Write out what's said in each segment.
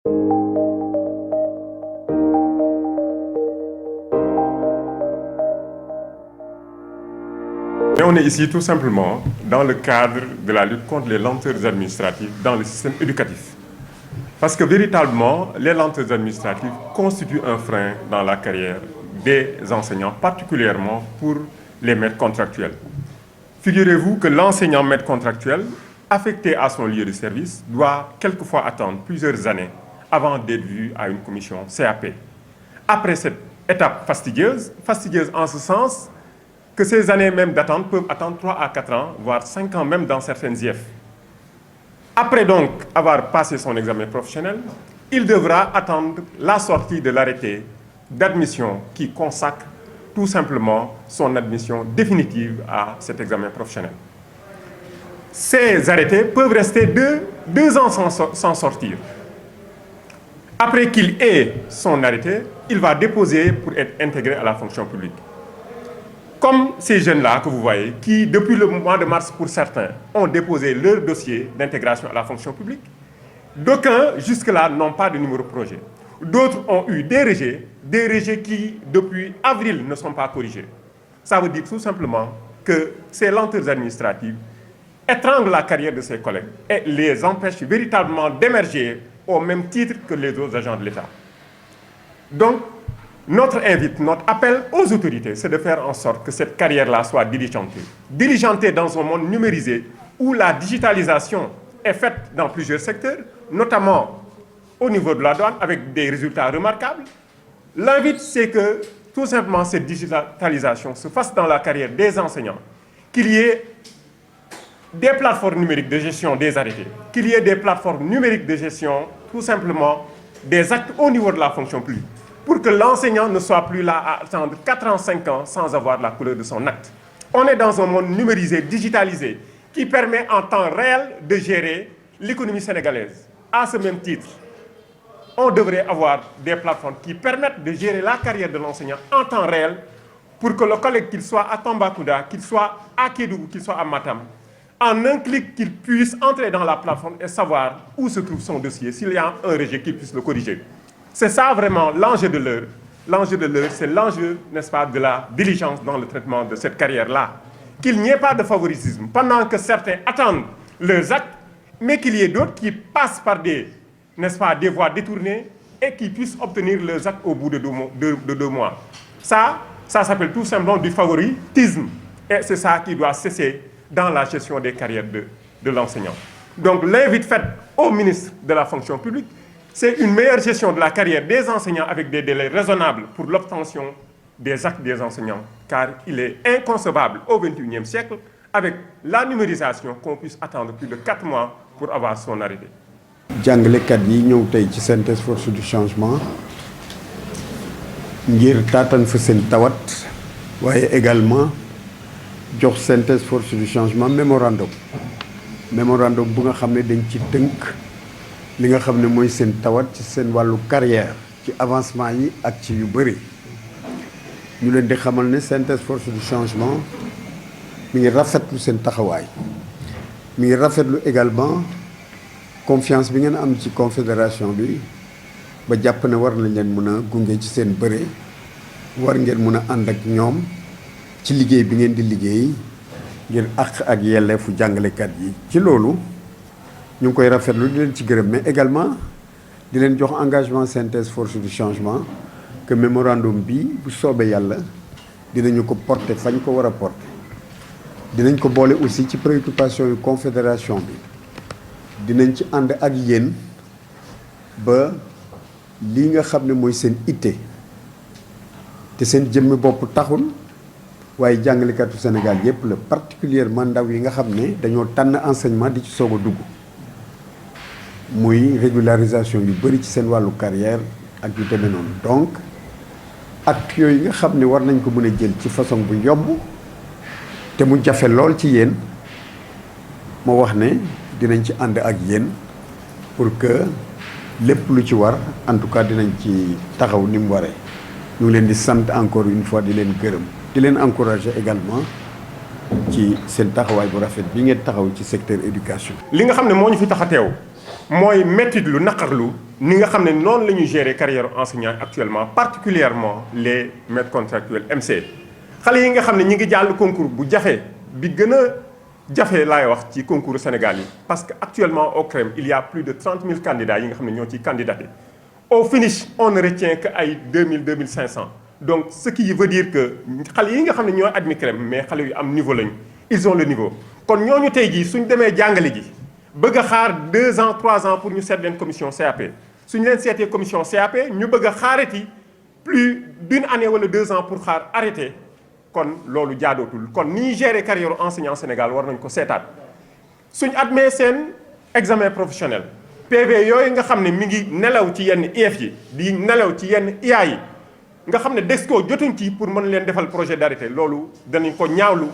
Et on est ici tout simplement dans le cadre de la lutte contre les lenteurs administratives dans le système éducatif. Parce que véritablement, les lenteurs administratives constituent un frein dans la carrière des enseignants, particulièrement pour les maîtres contractuels. Figurez-vous que l'enseignant maître contractuel, affecté à son lieu de service, doit quelquefois attendre plusieurs années avant d'être vu à une commission CAP. Après cette étape fastidieuse en ce sens que ces années même d'attente peuvent attendre 3 à 4 ans, voire 5 ans même dans certaines IF. Après donc avoir passé son examen professionnel, il devra attendre la sortie de l'arrêté d'admission qui consacre tout simplement son admission définitive à cet examen professionnel. Ces arrêtés peuvent rester deux ans sans sortir. Après qu'il ait son arrêté, il va déposer pour être intégré à la fonction publique. Comme ces jeunes-là que vous voyez, qui depuis le mois de mars pour certains ont déposé leur dossier d'intégration à la fonction publique, d'aucuns jusque-là n'ont pas de numéro projet. D'autres ont eu des rejets qui depuis avril ne sont pas corrigés. Ça veut dire tout simplement que ces lenteurs administratives étranglent la carrière de ses collègues et les empêchent véritablement d'émerger au même titre que les autres agents de l'État. Donc, notre appel aux autorités, c'est de faire en sorte que cette carrière-là soit diligentée. Diligentée dans un monde numérisé où la digitalisation est faite dans plusieurs secteurs, notamment au niveau de la douane, avec des résultats remarquables. L'invite, c'est que tout simplement cette digitalisation se fasse dans la carrière des enseignants, qu'il y ait des plateformes numériques de gestion des arrêtés, qu'il y ait des plateformes numériques de gestion, tout simplement, des actes au niveau de la fonction publique, pour que l'enseignant ne soit plus là à attendre 4 ans, 5 ans sans avoir la couleur de son acte. On est dans un monde numérisé, digitalisé, qui permet en temps réel de gérer l'économie sénégalaise. À ce même titre, on devrait avoir des plateformes qui permettent de gérer la carrière de l'enseignant en temps réel pour que le collègue, qu'il soit à Tambacounda, qu'il soit à Kédougou, qu'il soit à Matam, en un clic, qu'il puisse entrer dans la plateforme et savoir où se trouve son dossier. S'il y a un rejet, qu'il puisse le corriger. C'est ça vraiment l'enjeu de l'heure. L'enjeu de l'heure, c'est l'enjeu, n'est-ce pas, de la diligence dans le traitement de cette carrière-là. Qu'il n'y ait pas de favoritisme pendant que certains attendent leurs actes, mais qu'il y ait d'autres qui passent par des, n'est-ce pas, des voies détournées et qui puissent obtenir leurs actes au bout de 2 mois. Ça s'appelle tout simplement du favoritisme. Et c'est ça qui doit cesser dans la gestion des carrières de l'enseignant. Donc l'invite faite au ministre de la fonction publique, c'est une meilleure gestion de la carrière des enseignants avec des délais raisonnables pour l'obtention des actes des enseignants, car il est inconcevable au XXIe siècle, avec la numérisation, qu'on puisse attendre plus de 4 mois pour avoir son arrêté. jàngalekat yi ñëw tey ci synthèse force du changement ngir taatan fa seen tawat waaye également jox synthèse force du changement mémorandum bu nga xam ne dañ ci tënk li nga xam ne mooy seen tawat ci seen wàllu carrière ci avancement yi ak ci yu bëri ñu leen di xamal ne synthèse force du changement mi ngi rafetlu seen taxawaay mi ngi rafetlu également confiance bi ngeen am ci confédération bi ba jàpp ne war nañ leen mën a gunge ci seen bëre war ngeen mën a ànd ak ñoom ci liggéey bi ngeen di liggéey ngir àq ak yelleefu jàngalekat yi ci loolu ñu ngi koy rafetlu di leen ci gërëm mais également di leen jox engagement synthèse force du changement que mémorandum bi bu soobee yàlla dinañu ko porter fañ ko war a porter dinañ ko boole aussi ci préoccupation yu confédération bi dinañ ci ànd ak yéen ba lii nga xam ne mooy seen itte te seen jëmmi bopp taxul waaye jàngalekatu Sénégal yépp la particulièrement ndaw yi nga xam ne dañoo tànn enseignement di ci soog a dugg muy régularisation yu bëri ci seen wàllu carrière ak yu demee noonu donc ak yooyu nga xam ne war nañ ko mën a jël ci façon bu yomb te mu jafe lool ci yéen moo wax ne dinañ ci ànd ak yéen pour que lépp lu ci war en tout cas dinañ ci taxaw ni mu waree ñu ngi leen di sant encore une fois di leen gërëm di leen encourager également ci seen taxawaay bu rafet bi ngeen taxaw ci secteur éducation. li nga xam ne moo ñu fi tax a teew mooy méttit lu naqarlu ni nga xam ne noonu la ñuy gérer carrière enseignant actuellement particulièrement les maîtres contractuels MC xale yi nga xam ne ñi ngi jàll concours bu jafe bi gën a jafe laay wax ci concours Sénégal yi parce que actuellement au CREM il y a plus de 30 000 candidats yi nga xam ne ñoo ciy candidaté au finish on ne retient que ay 2000 2500 donc ce qui veut dire que xale yi nga xam ne ñoo admis CREM mais xale yu am niveau lañu ils ont le niveau kon ñooñu tey jii suñ demee jàngale ji bëgg a xaar 2 ans 3 ans pour ñu seet leen commission CAP suñu leen seetee commission CAP ñu bëgg a xaarati plus d'une année wala 2 ans pour xaar arrêté kon loolu jaadootul kon ni ñuy gérer carrière enseignant Sénégal war nañ ko seetaat suñ admee seen examen professionnel PV yooyu nga xam ne mi ngi nelaw ci yenn IEF yi di nelaw ci yenn IA yi nga xam ne DESCO jotuñ ci pour mën leen defal projet d'arrêté loolu danañ ko ñaawlu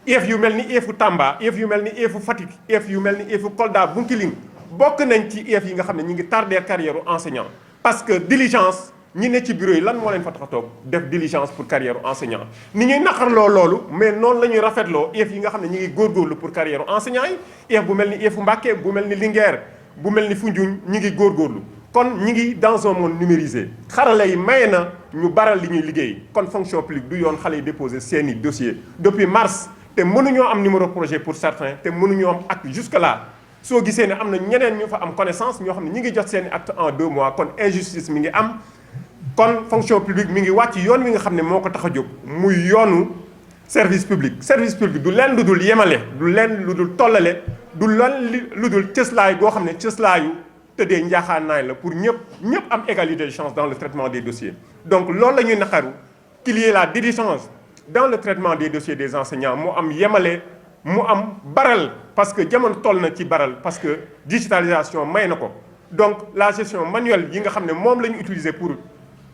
IEF yu mel ni IEFu Tamba IEF yu mel ni IEFu Fatick IEF yu mel ni IEFu Kolda Bunkiling bokk nañ ci IEF yi nga xam ne ñu ngi tarder carrière enseignant parce que diligence ñi ne ci bureau yi lan moo leen fa tax a toog def diligence pour carrière enseignant ni ñuy naqarloo loolu mais noonu la ñuy rafetloo IEF yi nga xam ne ñu ngi góorgóorlu pour carrière enseignant yi IEF bu mel ni IEFu Mbacké bu mel ni Linguère bu mel ni Foundiougne ñu ngi góorgóorlu kon ñi ngi dans un monde numérisé xarala yi maye na ñu baral li ñuy liggéey kon fonction publique du yoon xale yi déposé seeni dossier depuis mars te mënuñoo am numéro projet pour certains te mënuñoo am acte jusque là soo gisee ne am na ñeneen ñu fa am connaissance ñoo xam ne ñi ngi jot seeni acte en 2 mois kon injustice mi ngi am kon fonction publique mi ngi wàcc yoon wi nga xam ne moo ko tax a jóg muy yoonu service public du leen lu dul yemale du leen lu dul tollale du leen lu dul cëslaay goo xam ne cëslaayu tëddee njaaxaanaay la pour ñëpp am égalité de chance dans le traitement des dossiers donc loolu la ñuy naqaru qu'il y ait la diligence dans le traitement des dossiers des enseignants mu am yemale mu am baral parce que jamono toll na ci baral parce que digitalisation may na ko donc la gestion manuelle yi nga xam ne moom la ñu utiliser pour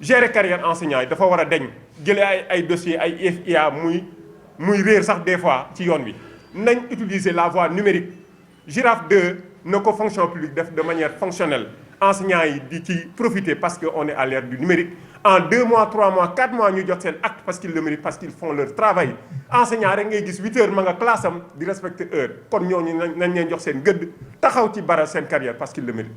gérer carrière enseignant yi dafa war a deñ jëlee ay dossiers ay IFIA muy réer sax des fois ci yoon wi nañ utiliser la voie numérique Girafe 2 na ko fonction publique def de manière fonctionnelle enseignants yi di ci profiter parce que on est à l'ère du numérique en 2 mois 3 mois 4 mois ñu jot seen acte parce qu'ils le méritent parce qu'ils font leur travail enseignant rek ngay gis 8 heures ma nga classe am di respecter heure kon ñooñu nañ leen jox seen gëdd taxaw ci baral seen carrière parce qu'ils le méritent